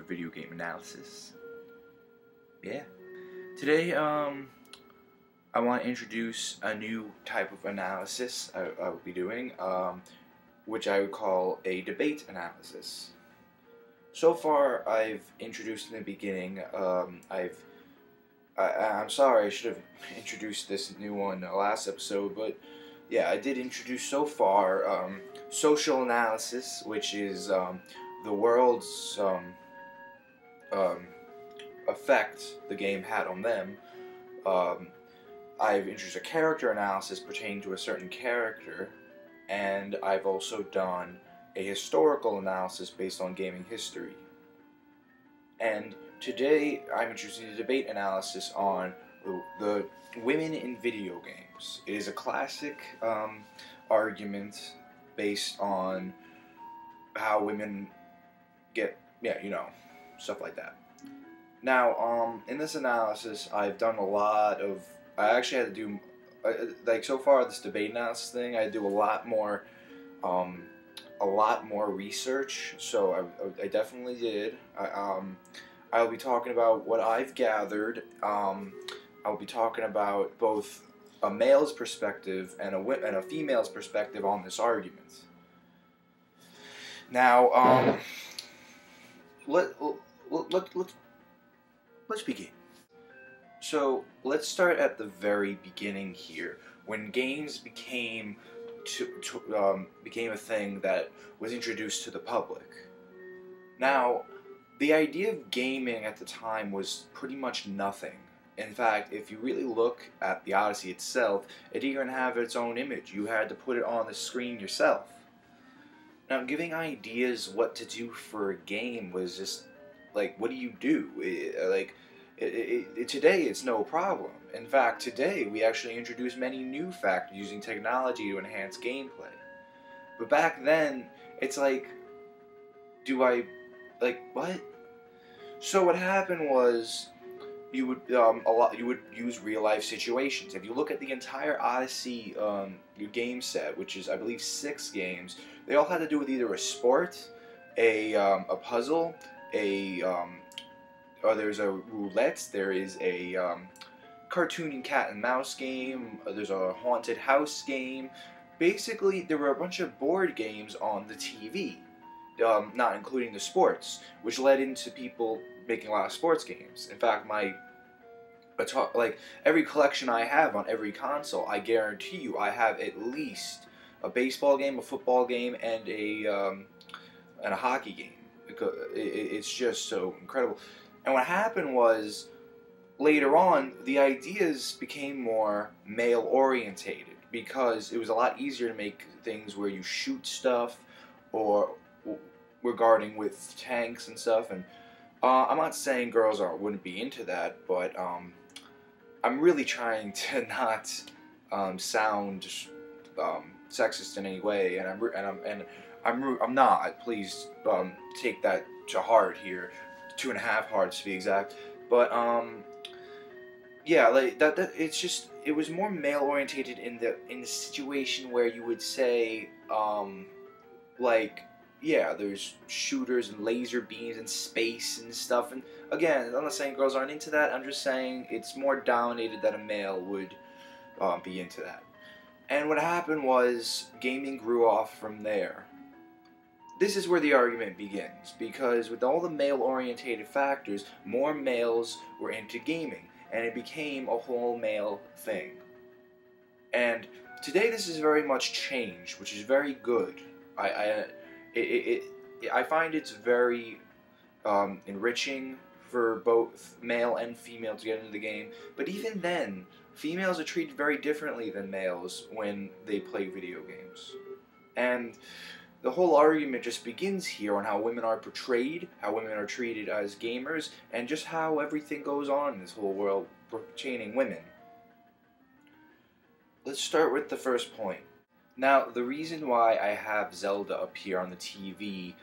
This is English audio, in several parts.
another video game analysis. Yeah. Today, I want to introduce a new type of analysis I will be doing, which I would call a debate analysis. So far, I've introduced in the beginning, I'm sorry, I should have introduced this new one last episode, but yeah, I did introduce so far social analysis, which is the world's effect the game had on them. I've introduced a character analysis pertaining to a certain character, and I've also done a historical analysis based on gaming history. And today I'm introducing a debate analysis on the women in video games. It is a classic argument based on how women get, stuff like that. Now, in this analysis, I've done a lot of, I actually had to do, like so far this debate analysis thing, I do a lot more research, so I definitely did. I'll be talking about what I've gathered. I'll be talking about both a male's perspective and a female's perspective on this argument. Now, let's begin. So let's start at the very beginning here, when games became a thing that was introduced to the public. Now, the idea of gaming at the time was pretty much nothing. In fact, if you really look at the Odyssey itself, it didn't even have its own image. You had to put it on the screen yourself. Now, giving ideas what to do for a game was just, like, what do you do? Today, it's no problem. In fact, today, we actually introduce many new factors using technology to enhance gameplay. But back then, it's like, what? So what happened was, you would use real-life situations. If you look at the entire Odyssey game set, which is, I believe, 6 games, they all had to do with either a sport, a puzzle, there's a roulette, there is a cartoony cat and mouse game, there's a haunted house game. Basically, there were a bunch of board games on the TV, not including the sports, which led into people making a lot of sports games. In fact, every collection I have on every console, I guarantee you I have at least a baseball game, a football game, and a hockey game, because it's just so incredible. And what happened was, later on, the ideas became more male-orientated, because it was a lot easier to make things where you shoot stuff, or regarding with tanks and stuff. And I'm not saying girls wouldn't be into that, but I'm really trying to not sound sexist in any way, and I'm not. Please take that to heart here. 2.5 hearts to be exact. But yeah, like it's just, it was more male orientated in the situation where you would say yeah, there's shooters and laser beams and space and stuff. And again, I'm not saying girls aren't into that. I'm just saying it's more dominated that a male would be into that. And what happened was, gaming grew off from there. This is where the argument begins, because with all the male-orientated factors, more males were into gaming, and it became a whole male thing. And today this is very much changed, which is very good. I find it's very enriching for both male and female to get into the game, but even then, females are treated very differently than males when they play video games. And the whole argument just begins here on how women are portrayed, how women are treated as gamers, and just how everything goes on in this whole world pertaining women. Let's start with the first point. Now, the reason why I have Zelda up here on the TV,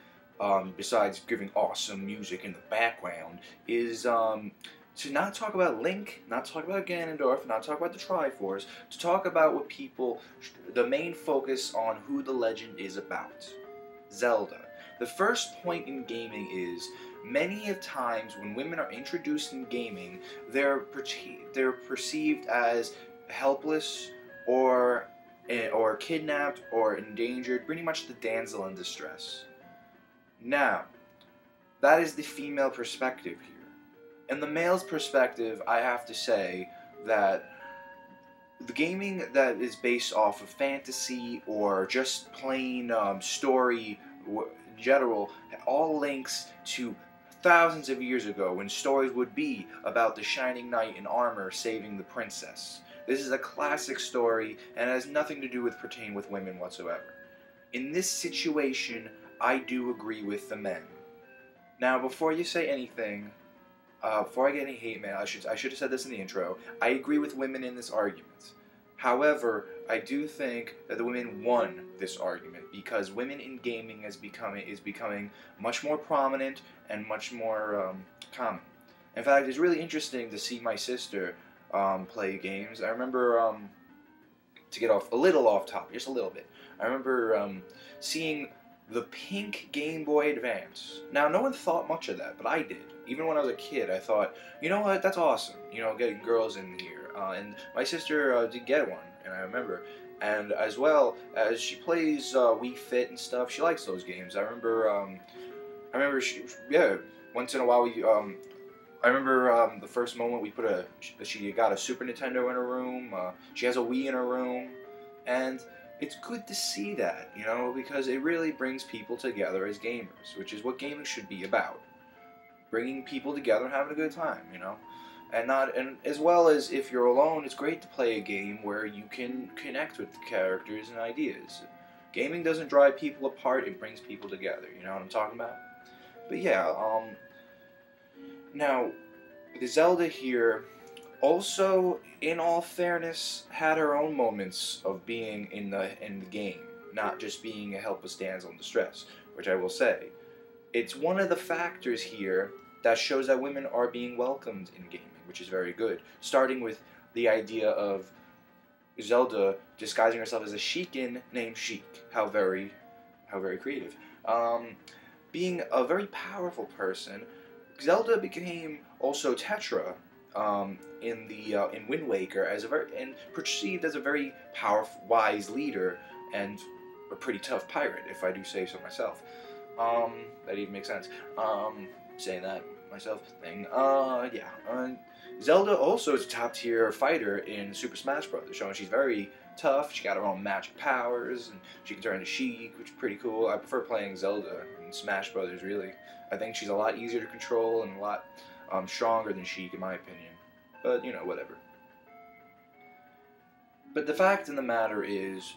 besides giving awesome music in the background, is to not talk about Link, not talk about Ganondorf, not talk about the Triforce, to talk about what people, the main focus on who the legend is about. Zelda. The first point in gaming is many of times when women are introduced in gaming, they're perceived as helpless or kidnapped or endangered, pretty much the damsel in distress. Now, that is the female perspective here. In the male's perspective, I have to say that the gaming that is based off of fantasy or just plain story in general all links to thousands of years ago when stories would be about the shining knight in armor saving the princess. This is a classic story and it has nothing to do with pertaining with women whatsoever. In this situation, I do agree with the men. Now, before you say anything, before I get any hate mail, I should have said this in the intro. I agree with women in this argument. However, I do think that the women won this argument because women in gaming is becoming much more prominent and much more common. In fact, it's really interesting to see my sister play games. I remember, to get off a little off topic, just a little bit. I remember seeing the pink Game Boy Advance. Now, no one thought much of that, but I did. Even when I was a kid, I thought, you know what, that's awesome. You know, getting girls in here. And my sister did get one, and I remember. And as well as she plays Wii Fit and stuff, she likes those games. I remember she, yeah, once in a while we, I remember the first moment we she got a Super Nintendo in her room. She has a Wii in her room, and it's good to see that, you know, because it really brings people together as gamers, which is what gaming should be about. Bringing people together and having a good time, you know. And as well as if you're alone, it's great to play a game where you can connect with the characters and ideas. Gaming doesn't drive people apart, it brings people together, you know what I'm talking about? But yeah, now, the Zelda here also, in all fairness, had her own moments of being in the game, not just being a helpless damsel in distress, which I will say. It's one of the factors here that shows that women are being welcomed in gaming, which is very good. Starting with the idea of Zelda disguising herself as a Sheikin named Sheik. How very creative. Being a very powerful person, Zelda became also Tetra in Wind Waker and perceived as a very powerful, wise leader and a pretty tough pirate, if I do say so myself. That even makes sense. Saying that myself thing. Yeah. Zelda also is a top tier fighter in Super Smash Bros., showing she's very tough. She got her own magic powers, and she can turn into Sheik, which is pretty cool. I prefer playing Zelda in Smash Bros. Really. I think she's a lot easier to control and a lot stronger than Sheik, in my opinion. But you know, whatever. But the fact of the matter is,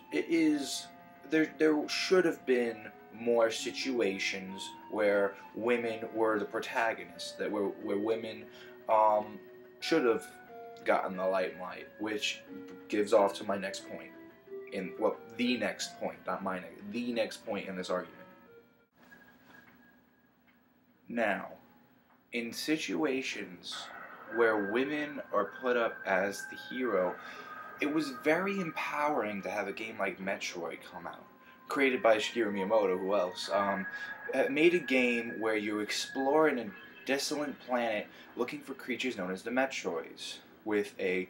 there should have been more situations where women were the protagonists, where women should have gotten the limelight, which gives off to my next point. The next point, not my next, the next point in this argument. Now, in situations where women are put up as the hero, it was very empowering to have a game like Metroid come out. Created by Shigeru Miyamoto, who else? It made a game where you explore in a desolate planet looking for creatures known as the Metroids, with a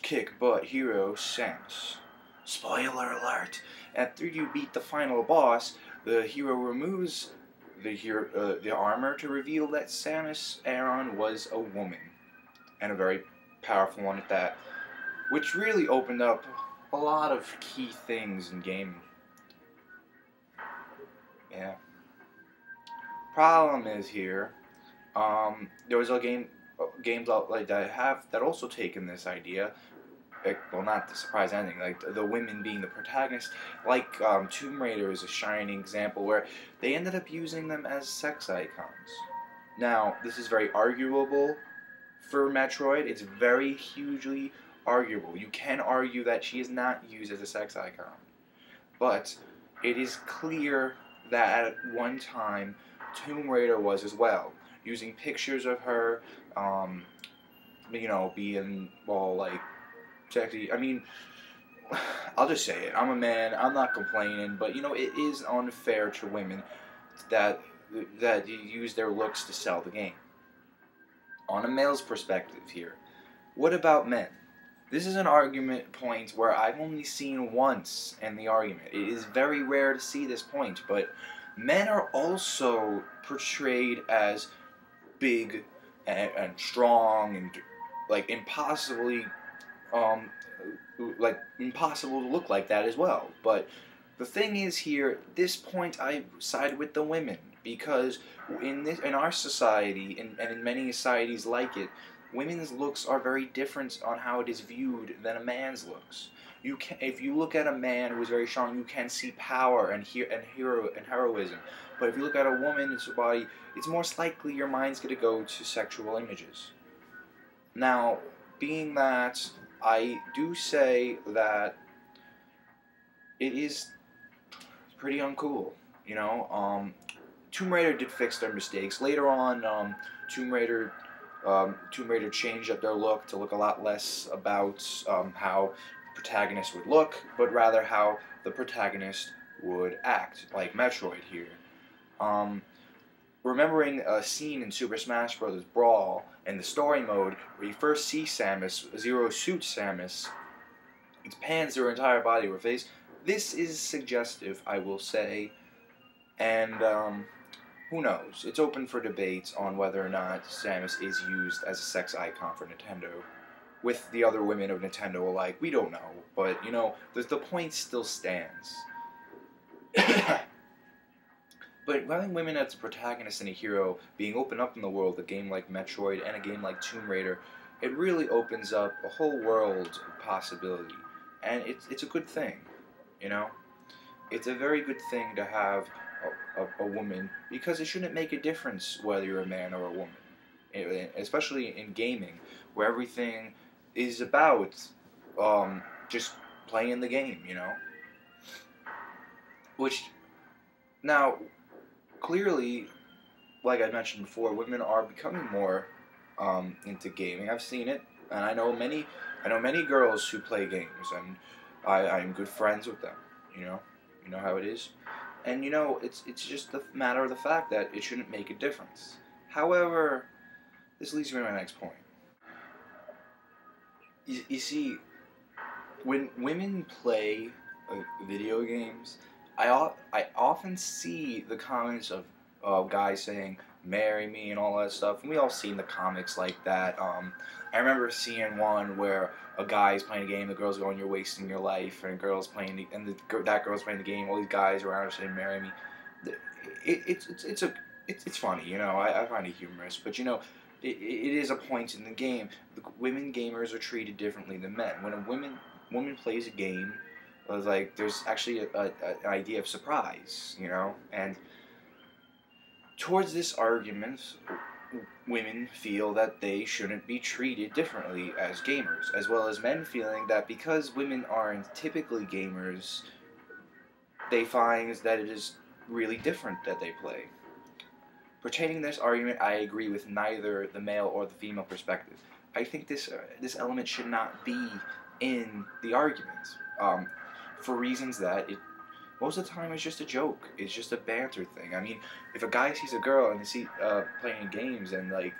kick-butt hero, Samus. Spoiler alert! After you beat the final boss, the hero removes the armor to reveal that Samus Aran was a woman, and a very powerful one at that, which really opened up a lot of key things in gaming. Yeah. Problem is here, there was games out like that that also taken this idea. Well, not the surprise ending, like the women being the protagonist. Like Tomb Raider is a shining example where they ended up using them as sex icons. Now, this is very arguable for Metroid. It's very hugely arguable. You can argue that she is not used as a sex icon, but it is clear that at one time Tomb Raider was as well, using pictures of her, you know, being all like sexy. I mean, I'll just say it. I'm a man. I'm not complaining, but you know, it is unfair to women that that use their looks to sell the game. On a male's perspective here, what about men? This is an argument point where I've only seen once in the argument. It is very rare to see this point, but men are also portrayed as big and strong and like um, impossible to look like that as well. But the thing is here, this point I side with the women because in our society and in many societies like it, women's looks are very different on how it is viewed than a man's looks. If you look at a man who is very strong, you can see power and heroism. But if you look at a woman, it's her body, it's most likely your mind's going to go to sexual images. Now, being that, I do say that it is pretty uncool, you know. Tomb Raider did fix their mistakes. Later on, Tomb Raider changed up their look to look a lot less about how the protagonist would look, but rather how the protagonist would act, like Metroid here. Remembering a scene in Super Smash Bros. Brawl in the story mode where you first see Samus, Zero Suit Samus, it pans her entire body or face. This is suggestive, I will say, and who knows? It's open for debate on whether or not Samus is used as a sex icon for Nintendo. With the other women of Nintendo alike, we don't know, but, you know, the point still stands. But having women as a protagonist and a hero being opened up in the world, a game like Metroid and a game like Tomb Raider, it really opens up a whole world of possibility. And it's a good thing, you know? It's a very good thing to have a woman, because it shouldn't make a difference whether you're a man or a woman. Especially in gaming, where everything is about just playing the game, you know? Which, now, clearly, like I mentioned before, women are becoming more into gaming. I've seen it, and I know many girls who play games, and I'm good friends with them. You know how it is, and you know it's just a matter of the fact that it shouldn't make a difference. However, this leads me to my next point. You see, when women play video games, I often see the comments of guys saying, "Marry me" and all that stuff, and we all seen the comics like that. I remember seeing one where a guy's playing a game, the girl's going, "You're wasting your life," and that girl's playing the game, all these guys around her saying, "Marry me." It's funny, you know. I find it humorous, but you know, it is a point in the game. The women gamers are treated differently than men. When a woman plays a game, like there's actually an idea of surprise, you know, and towards this argument, women feel that they shouldn't be treated differently as gamers, as well as men feeling that because women aren't typically gamers, they find that it is really different that they play. Pertaining this argument, I agree with neither the male or the female perspective. I think this element should not be in the argument, for reasons that most of the time it's just a joke. It's just a banter thing. I mean, if a guy sees a girl and they see playing games and like,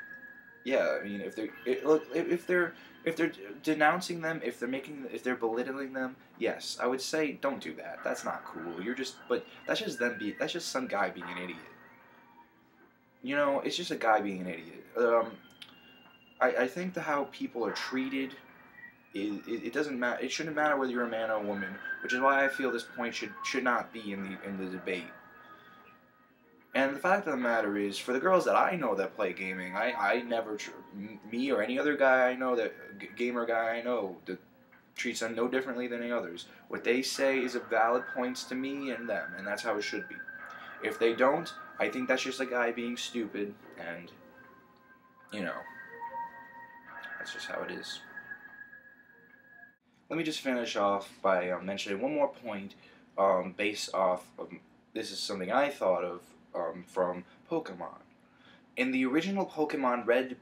yeah, I mean, if they're denouncing them, if they're belittling them, yes, I would say don't do that. That's not cool. But that's just some guy being an idiot. You know, it's just a guy being an idiot. I think how people are treated, it doesn't matter. It shouldn't matter whether you're a man or a woman, which is why I feel this point should not be in the debate. And the fact of the matter is, for the girls that I know that play gaming, I never me or any other guy I know gamer guy I know that treats them no differently than any others. What they say is a valid points to me and them, and that's how it should be. If they don't, I think that's just a guy being stupid, and you know, that's just how it is. Let me just finish off by mentioning one more point based off of, this is something I thought of from Pokemon. In the original Pokemon Red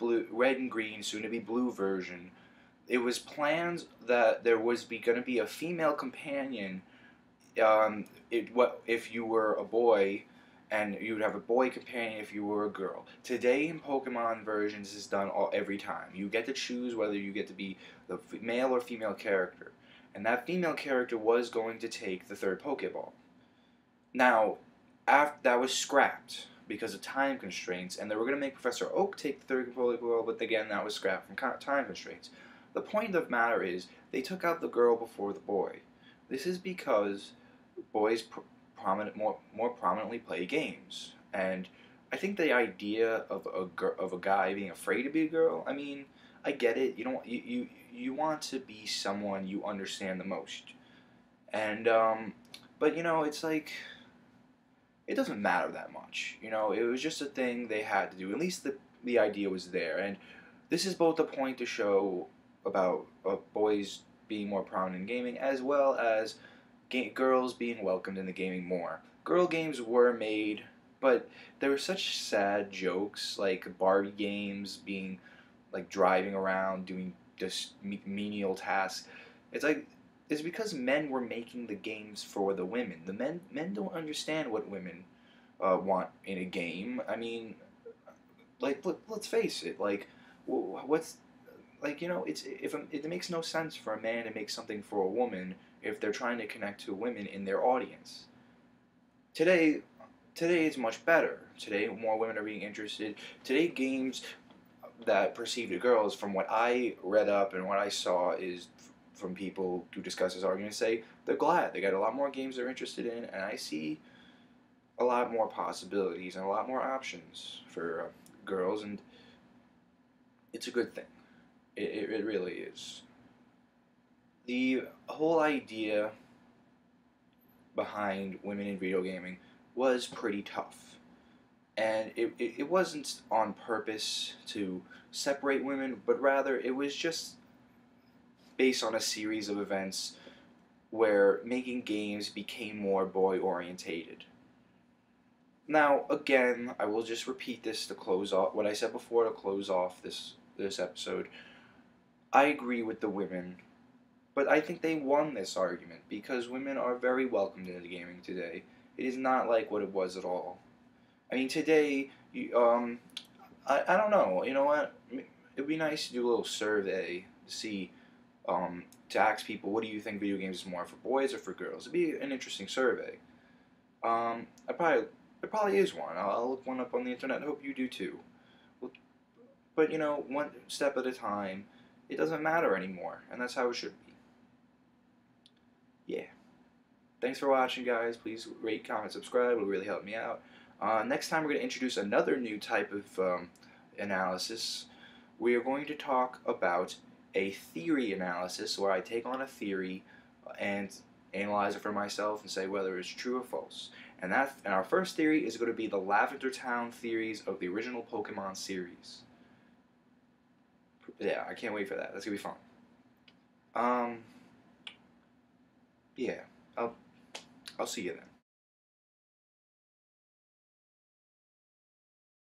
and Green, soon to be Blue version, it was planned that there was going to be a female companion if you were a boy, and you would have a boy companion if you were a girl. Today in Pokemon versions is done every time. You get to choose whether you get to be the male or female character, and that female character was going to take the third Pokeball. Now, after that was scrapped because of time constraints, and they were going to make Professor Oak take the third Pokeball, but again, that was scrapped from time constraints. The point of the matter is, they took out the girl before the boy. This is because boys more prominently play games, and I think the idea of a guy being afraid to be a girl. I mean, I get it. You don't you want to be someone you understand the most, and but it's like it doesn't matter that much. It was just a thing they had to do. At least the idea was there, and this is both a point to show about boys being more prominent in gaming, as well as girls being welcomed in the gaming more. Girl games were made, but there were such sad jokes, like Barbie games being like driving around doing just menial tasks. It's like it's because men were making the games for the women. The men don't understand what women want in a game. I mean, like let's face it. Like what's like it makes no sense for a man to make something for a woman if they're trying to connect to women in their audience. Today, today it's much better. Today, more women are being interested. Today, games that perceive to girls, from what I read up and what I saw, is from people who discuss this argument, say they're glad they got a lot more games they're interested in, and I see a lot more possibilities and a lot more options for girls, and it's a good thing. It really is. The whole idea behind women in video gaming was pretty tough. And it wasn't on purpose to separate women, but rather it was just based on a series of events where making games became more boy orientated. Now, again, I will just repeat this to close off what I said before to close off this episode. I agree with the women, but I think they won this argument because women are very welcomed into gaming today. It is not like what it was at all. I mean, today, I don't know. You know what? It would be nice to do a little survey to see, to ask people, what do you think video games is more for boys or for girls? It'd be an interesting survey. There probably is one. I'll look one up on the internet. I hope you do too. But one step at a time. It doesn't matter anymore, and that's how it should be. Yeah. Thanks for watching, guys. Please rate, comment, subscribe. It will really help me out. Next time, we're going to introduce another new type of analysis. We are going to talk about a theory analysis, where I take on a theory and analyze it for myself and say whether it's true or false. And our first theory is going to be the Lavender Town theories of the original Pokemon series. Yeah, I can't wait for that. That's going to be fun. Yeah, I'll see you then.